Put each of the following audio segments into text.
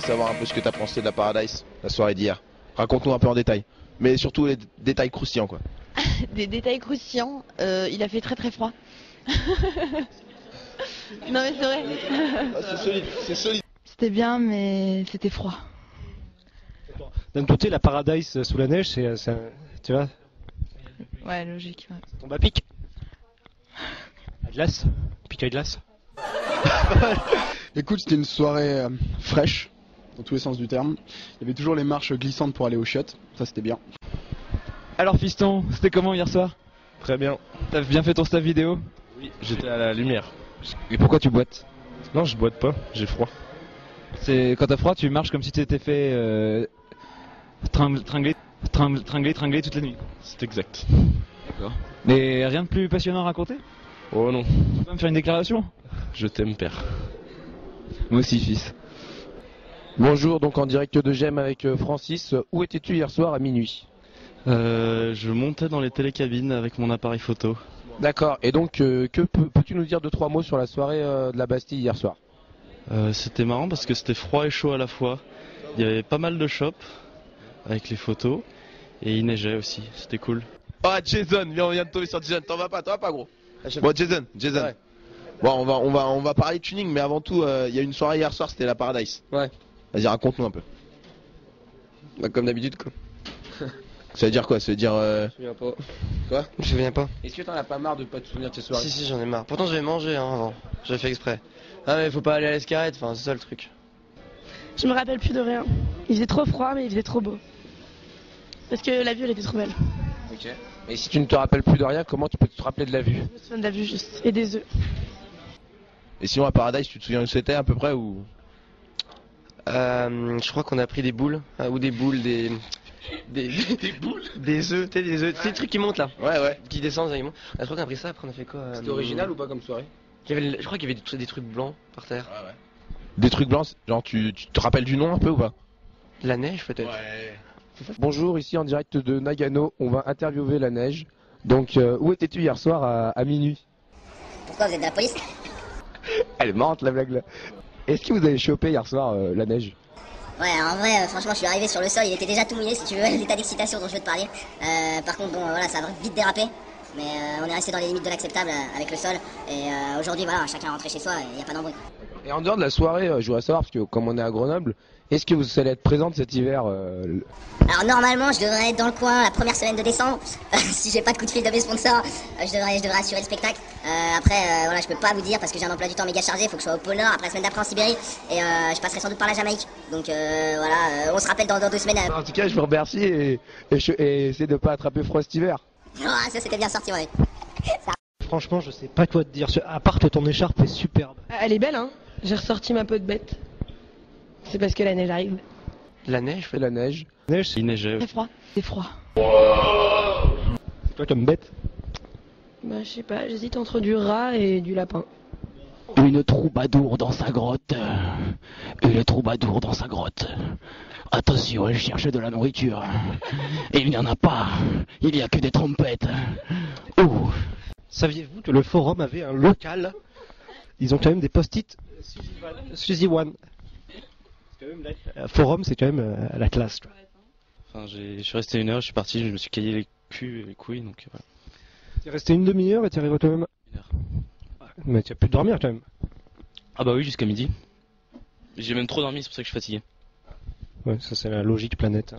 j'aimerais savoir un peu ce que t'as pensé de la Paradise, la soirée d'hier. Raconte-nous un peu en détail. Mais surtout les détails croustillants, quoi. Des détails croustillants, il a fait très très froid. Non mais c'est vrai. Ah, c'est solide, c'est solide. C'était bien mais c'était froid. D'un côté, la Paradise sous la neige, tu vois, Ouais, logique. Ouais. ça tombe à pic. À glace, pic à glace. Écoute, c'était une soirée fraîche, dans tous les sens du terme. Il y avait toujours les marches glissantes pour aller au shot, ça c'était bien. Alors fiston, c'était comment hier soir? Très bien. T'as bien fait ton staff vidéo? Oui, j'étais à la lumière. Et pourquoi tu boites? Non, je boite pas, j'ai froid. C'est quand t'as froid, tu marches comme si tu t'étais fait tringler toute la nuit. C'est exact. D'accord. Mais rien de plus passionnant à raconter? Oh non, Tu peux me faire une déclaration? je t'aime, père. Moi aussi, fils. Bonjour, donc en direct de Gemme avec Francis. Où étais-tu hier soir à minuit? Je montais dans les télécabines avec mon appareil photo. D'accord, et donc peux-tu nous dire 2-3 mots sur la soirée de la Bastille hier soir? C'était marrant parce que c'était froid et chaud à la fois. Il y avait pas mal de shops avec les photos et il neigeait aussi, c'était cool. Ah, Jason, viens, on vient de tomber sur Jason. T'en vas pas, gros. Bon, Jason. Ouais. Bon, on va parler de tuning, mais avant tout, il y a une soirée hier soir, c'était la Paradise. Ouais. Vas-y, raconte-nous un peu. Bah, comme d'habitude quoi. Ça veut dire quoi? Ça veut dire Je me souviens pas. quoi? Je me souviens pas. Est-ce que t'en as pas marre de pas te souvenir de ces soirées? Si, j'en ai marre. Pourtant, j'avais mangé avant. J'avais fait exprès. Ah, mais faut pas aller à l'escarrette, enfin, c'est ça le truc. Je me rappelle plus de rien. Il faisait trop froid, mais il faisait trop beau. Parce que la vue, elle était trop belle. Ok. Et si tu ne te rappelles plus de rien, comment tu peux te rappeler de la vue? Je me souviens de la vue juste. Et des œufs. Et sinon, à Paradise, tu te souviens où c'était à peu près ou? Je crois qu'on a pris des boules. Ou des boules, des boules? des œufs, tu sais, des œufs. Tu sais, les trucs qui montent là. Ouais. Qui descendent, ils montent. Je crois qu'on a pris ça, après on a fait quoi C'était original ou pas comme soirée? Je crois qu'il y avait des trucs blancs par terre. Ouais. Des trucs blancs, genre tu te rappelles du nom un peu ou pas? La neige peut-être. Ouais. Bonjour, ici en direct de Nagano, on va interviewer la neige. Donc où étais-tu hier soir à minuit? Pourquoi vous êtes de la police? Elle est marrante la blague là. Est-ce que vous avez chopé hier soir la neige? Ouais, en vrai, franchement, je suis arrivé sur le sol, il était déjà tout mouillé, si tu veux, l'état d'excitation dont je veux te parler. Par contre, bon, voilà, ça a vite dérapé. Mais on est resté dans les limites de l'acceptable avec le sol. Et aujourd'hui, voilà, chacun est rentré chez soi et il n'y a pas d'embrouille. Et en dehors de la soirée, je voudrais savoir, parce que comme on est à Grenoble, est-ce que vous allez être présente cet hiver Alors normalement, je devrais être dans le coin la première semaine de décembre. Si j'ai pas de coup de fil de mes sponsors, je devrais assurer le spectacle. Après, voilà, je peux pas vous dire parce que j'ai un emploi du temps méga chargé, faut que je sois au pôle Nord, après la semaine d'après en Sibérie. Et je passerai sans doute par la Jamaïque. Donc voilà, on se rappelle dans 2 semaines. En tout cas, je vous remercie et essayez de pas attraper froid cet hiver. Ah, ça c'était bien sorti, ouais. Franchement, je sais pas quoi te dire. À part que ton écharpe est superbe. Elle est belle, hein. J'ai ressorti ma peau de bête. C'est parce que la neige arrive. La neige Et la neige. Neige, Il neigeait. Très froid. C'est froid. c'est toi comme bête. Bah, je sais pas, j'hésite entre du rat et du lapin. Une troubadour dans sa grotte. Une troubadour dans sa grotte. Attention, elle cherche de la nourriture. Et il n'y en a pas. Il n'y a que des trompettes. Ouh. Saviez-vous que le forum avait un local? Ils ont quand même des post-it Suzy One. Forum, c'est quand même la classe. Quoi. Enfin, je suis resté 1 heure, je suis parti, je me suis caillé les culs et les couilles, donc voilà. T'es resté une demi-heure et t'es arrivé quand même. 1 heure. Mais tu as pu dormir quand même. Ah bah oui, jusqu'à midi. J'ai même trop dormi, c'est pour ça que je suis fatigué. Ouais, ça c'est la logique planète.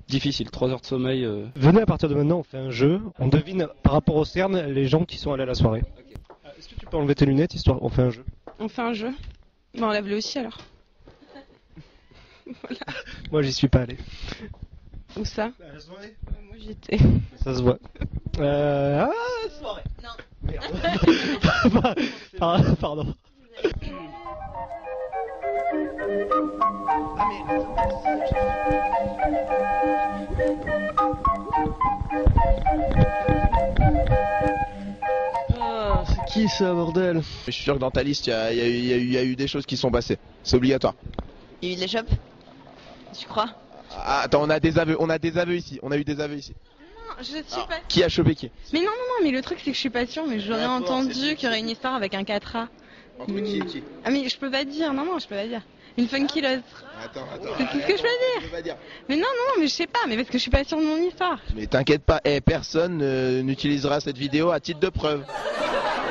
Difficile, 3 heures de sommeil. Venez à partir de maintenant, on fait un jeu. On devine par rapport au CERN les gens qui sont allés à la soirée. Okay. Est-ce que tu peux enlever tes lunettes histoire on fait un jeu? On fait un jeu? Bah, enlève-le aussi alors. Voilà. Moi j'y suis pas allé. Où ça? À la soirée? Moi j'y étais. Ça se voit. Soirée. Non. Merde. Pardon. Ah, c'est qui ça, bordel? Je suis sûr que dans ta liste, il y a eu des choses qui sont passées. C'est obligatoire. Il y a eu de l'échoppe. Tu crois? Ah, attends, on a des aveux ici. On a eu des aveux ici. Non, je suis pas. Qui a chopé qui? Mais non, mais le truc c'est que je suis pas sûre, mais j'aurais entendu qu'il y aurait une histoire avec un 4A. Entre qui et qui? Ah mais je peux pas dire, non, je peux pas dire. Une funkyleuse. Attends. C'est tout ce que je peux dire. Mais non, mais je sais pas, mais parce que je suis pas sûre de mon histoire. Mais t'inquiète pas, personne n'utilisera cette vidéo à titre de preuve.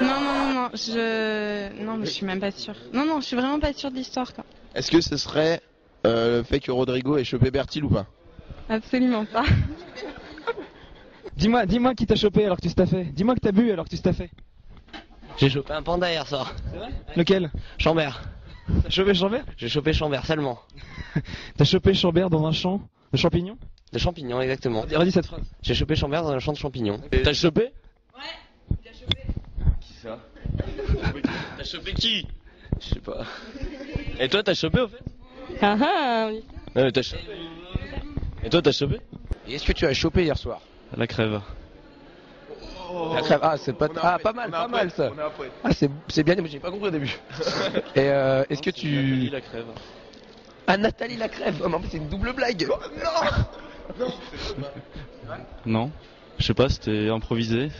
Non, mais je suis même pas sûre. Non, je suis vraiment pas sûre de l'histoire, quoi. Est-ce que ce serait le fait que Rodrigo ait chopé Bertil ou pas? Absolument pas. Dis-moi qui t'a chopé alors que tu staffais. Dis-moi que t'as bu alors que tu staffais. J'ai chopé un panda hier soir. C'est vrai? Lequel? Chambert. T'as chopé Chambert? J'ai chopé Chambert seulement. T'as chopé Chambert dans un champ de champignons? De champignons, exactement. Redis cette phrase. J'ai chopé Chambert dans un champ de champignons. T'as chopé? Ouais, il a chopé. Qui ça? T'as chopé qui? Je sais pas. Et toi t'as chopé au fait? Oui. Ouais, t'as chopé. Et toi t'as chopé? Et est-ce que tu as chopé hier soir? La crève. La crève. Ah, c'est pas. Ah, pas mal ça. Ah, c'est bien, mais j'ai pas compris au début. Et est-ce que tu. La crève. Ah, Nathalie la crève. Oh, mais en fait, c'est une double blague. Non. Non. Je sais pas, c'était improvisé.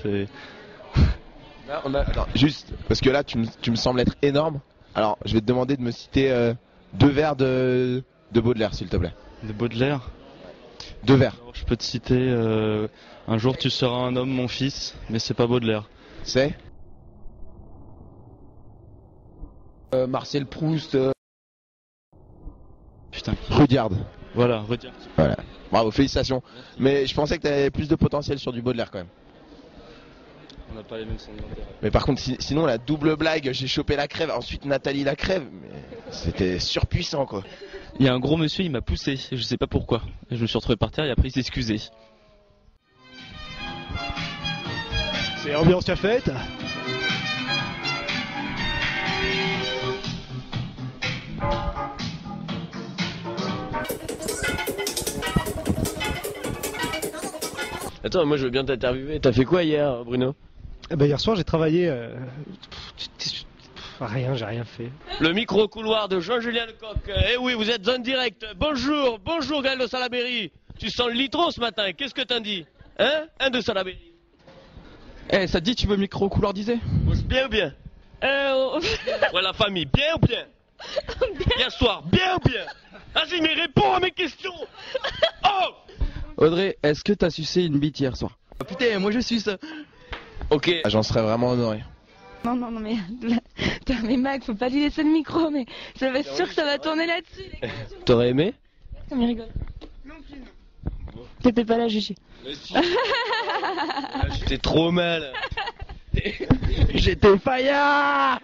Attends, juste, parce que là, tu me sembles être énorme. Alors, je vais te demander de me citer 2 vers de Baudelaire, s'il te plaît. De Baudelaire? 2 vers. Alors, je peux te citer un jour tu seras un homme, mon fils, mais c'est pas Baudelaire. C'est Marcel Proust. Putain. Rudyard. Voilà, Rudyard. Voilà. Bravo, félicitations. Mais je pensais que t'avais plus de potentiel sur du Baudelaire quand même. On n'a pas les mêmes centres d'intérêt. Mais par contre, sinon la double blague, j'ai chopé la crève, ensuite Nathalie la crève, mais c'était surpuissant quoi. Il y a un gros monsieur, il m'a poussé, je sais pas pourquoi. Et je me suis retrouvé par terre et après il s'est excusé. C'est ambiance la fête. Attends, moi je veux bien t'interviewer. T'as fait quoi hier, Bruno? Hier soir j'ai travaillé. Rien, j'ai rien fait. Le micro-couloir de Jean-Julien Lecoq. Eh oui, vous êtes en direct. Bonjour Gaël de Salaberry. Tu sens le litron ce matin, qu'est-ce que t'en dis? Hein? Un de Salaberry. Eh, ça te dit tu veux micro-couloirdiser? Bien ou bien? Ouais, la famille, bien ou bien? Hier soir, bien ou bien? Vas-y, mais réponds à mes questions. Oh! Audrey, est-ce que t'as sucé une bite hier soir? Oh, putain, moi je suis ça. Ok. Ah, j'en serais vraiment honoré. Non, mais mais Mac, faut pas lui laisser le micro, mais ça va être sûr que ça va tourner là-dessus. T'aurais aimé? Comme il rigole. Non plus. T'étais pas là, Gigi. J'étais trop mal. J'étais faillard.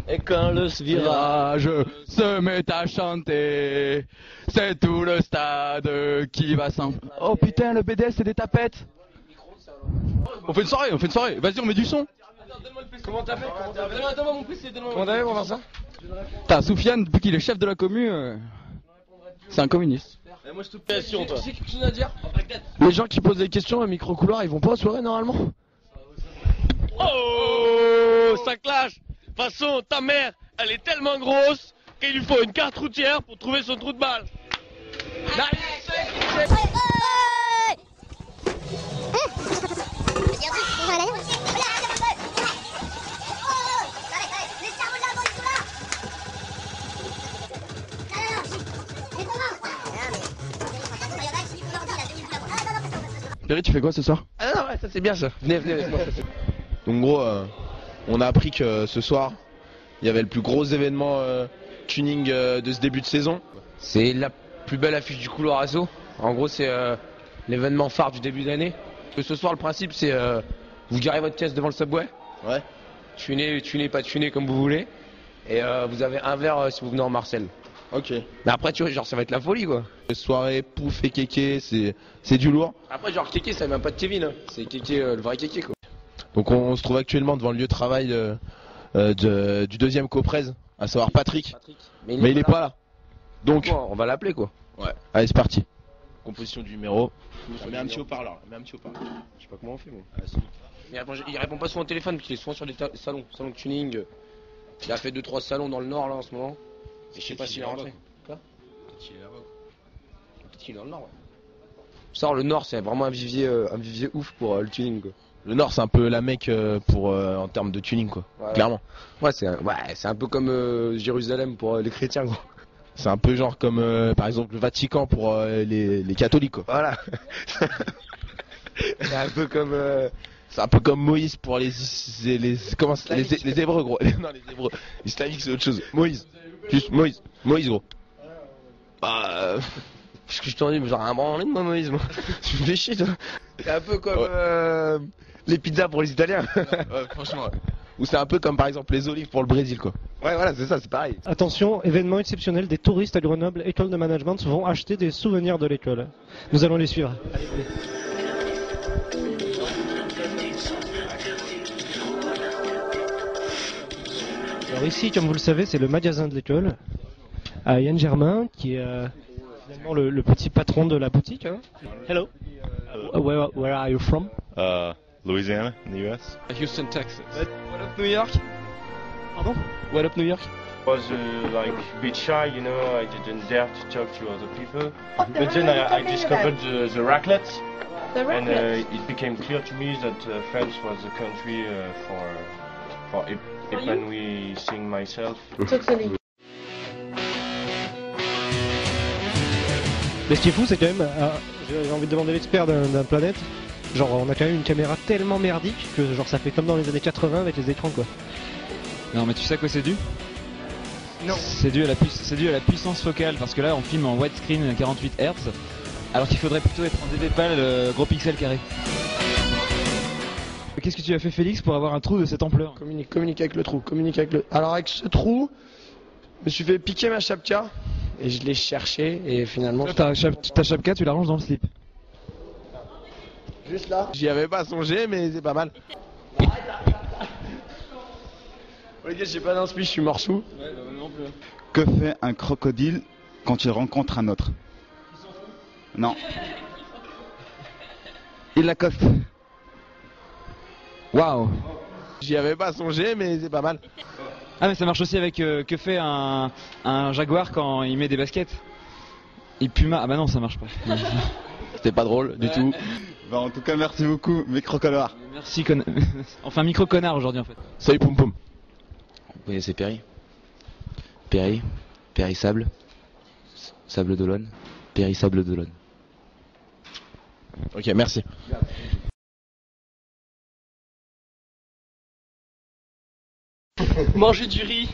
Et quand le virage se met à chanter, c'est tout le stade qui va s'en... Oh putain, le BDS c'est des tapettes. On fait une soirée, Vas-y, on met du son. Comment t'as fait? Donne-moi mon PC, Comment t'as fait pour faire ça? T'as Soufiane, depuis qu'il est chef de la commu, c'est un communiste. Moi je te passion, toi. Tu sais quelque chose à dire? Les gens qui posent des questions à micro-couloir, ils vont pas aux soirées normalement? Oh, ça clash. De toute façon, ta mère, elle est tellement grosse qu'il lui faut une carte routière pour trouver son trou de balle. Perry, tu fais quoi ce soir? Ah non, ouais, ça c'est bien ça. Venez, laisse-moi. Donc gros, on a appris que ce soir, il y avait le plus gros événement tuning de ce début de saison. C'est la plus belle affiche du couloir Asso. En gros, c'est l'événement phare du début d'année. Ce soir, le principe, c'est vous garez votre caisse devant le Subway. Ouais. Tuner, pas tuner comme vous voulez. Et vous avez un verre si vous venez en Marcel. Ok. Mais après, tu vois, genre, ça va être la folie, quoi. Soirée, pouf et kéké, c'est du lourd. Après, genre, kéké, ça vient pas de Kevin. Hein. C'est kéké, le vrai kéké, quoi. Donc on se trouve actuellement devant le lieu de travail du deuxième coprez, à savoir Patrick. Mais il est pas là. Donc on va l'appeler, quoi. Ouais. Allez, c'est parti. Composition du numéro. Mets un petit haut-parleur. Je sais pas comment on fait, moi. Il répond pas souvent au téléphone, parce qu'il est souvent sur des salons de tuning. Il a fait 2-3 salons dans le Nord, là, en ce moment. Et je sais pas s'il est rentré. Quoi? Peut-être qu'il est là-bas. Peut-être qu'il est dans le Nord, ouais. Ça, le Nord, c'est vraiment un vivier ouf pour le tuning, quoi. Le Nord, c'est un peu la Mecque pour en termes de tuning, quoi. Ouais. Clairement. Ouais, c'est un peu comme Jérusalem pour les chrétiens, quoi. C'est un peu genre comme par exemple le Vatican pour les catholiques, quoi. Voilà. C'est un peu comme. C'est un peu comme Moïse pour les Hébreux, gros. Non, les Hébreux. Islamiques, c'est autre chose. Moïse. Juste Moïse. Moïse, gros. Bah. Qu'est-ce que je t'en dis, genre un branlé de moi, Moïse, moi. Tu me fais chier, toi. C'est un peu comme les pizzas pour les Italiens. Ouais, franchement. Ouais. Ou c'est un peu comme par exemple les olives pour le Brésil, quoi. Ouais, voilà, c'est ça, c'est pareil. Attention, événement exceptionnel, des touristes à Grenoble, école de management, vont acheter des souvenirs de l'école. Nous allons les suivre. Allez. Alors ici, comme vous le savez, c'est le magasin de l'école, à Yann Germain, qui est finalement le petit patron de la boutique. Hein. Hello. Where are you from? Louisiana, in the U.S. Houston, Texas. What up New York? Pardon? What up New York? I was like a bit shy, you know, I didn't dare to talk to other people. But then I discovered the raclette. And it became clear to me that France was a country for epanouissing myself. Mais ce qui est fou, c'est quand même, j'ai envie de demander l'expert d'un planète, genre on a quand même une caméra tellement merdique que genre ça fait comme dans les années 80 avec les écrans, quoi. Non, mais tu sais à quoi c'est dû? Non. C'est dû à la puissance focale, parce que là on filme en widescreen à 48 Hz, alors qu'il faudrait plutôt être en DV gros pixels carrés. Qu'est-ce que tu as fait, Félix, pour avoir un trou de cette ampleur? Communique avec le trou, Alors avec ce trou, je me suis fait piquer ma chapka et je l'ai cherché et finalement. Ta chapka, tu la ranges dans le slip. Juste là. J'y avais pas songé, mais c'est pas mal. Oh, les gars, j'ai pas d'inspi, je suis mort sous. Ouais, bah non plus. Que fait un crocodile quand il rencontre un autre? Non. Il l'accoste. Waouh. J'y avais pas songé, mais c'est pas mal. Ah, mais ça marche aussi avec que fait un jaguar quand il met des baskets. Il puma. Ah bah non, ça marche pas. C'était pas drôle du tout. Bah en tout cas, merci beaucoup, micro-connard. Merci enfin micro-connard aujourd'hui en fait. Salut Poum Poum. Vous connaissez Perry? Perry Sable. Sable d'Olonne. Perry Sable d'Olonne. Ok, merci. Manger du riz,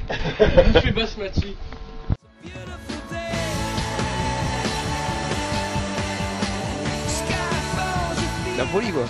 bouffer basmati. La folie, quoi.